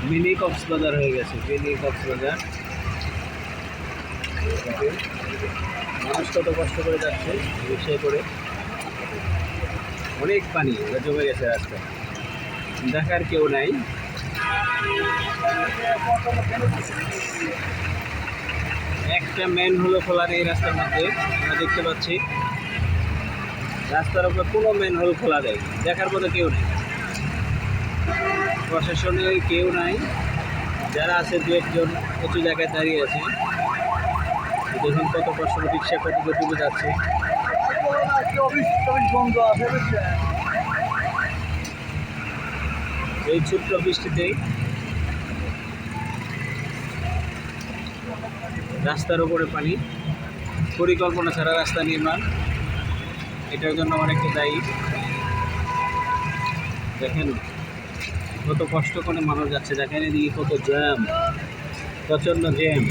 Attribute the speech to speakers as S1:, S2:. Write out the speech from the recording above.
S1: Mini Cox's Bazar হয়ে গেছে, mini Cox's Bazar. মানুষ কত কষ্ট করে যাচ্ছে রিক্সায় করে, অনেক পানি জমে গেছে রাস্তায়, দেখার কেউ নাই। একটা ম্যান হলো খোলা নেই রাস্তার মধ্যে, আমরা দেখতে পাচ্ছি রাস্তার উপর কোনো ম্যান হোল খোলা নেই, দেখার মতো কেউ নেই, প্রশাসনের কেউ নাই। যারা আছে দু একজন উঁচু জায়গায় দাঁড়িয়ে আছে, দেখুন কত কষ্ট রিক্সা কত ডুবে যাচ্ছে। এই ছোট্ট বৃষ্টিতেই রাস্তার উপরে পানি, পরিকল্পনা ছাড়া রাস্তা নির্মাণ, এটার জন্য অনেকটা দায়ী। দেখেন কত কষ্ট করে মানুষ যাচ্ছে, দেখেন এদিকে কত জ্যাম, প্রচণ্ড জ্যাম।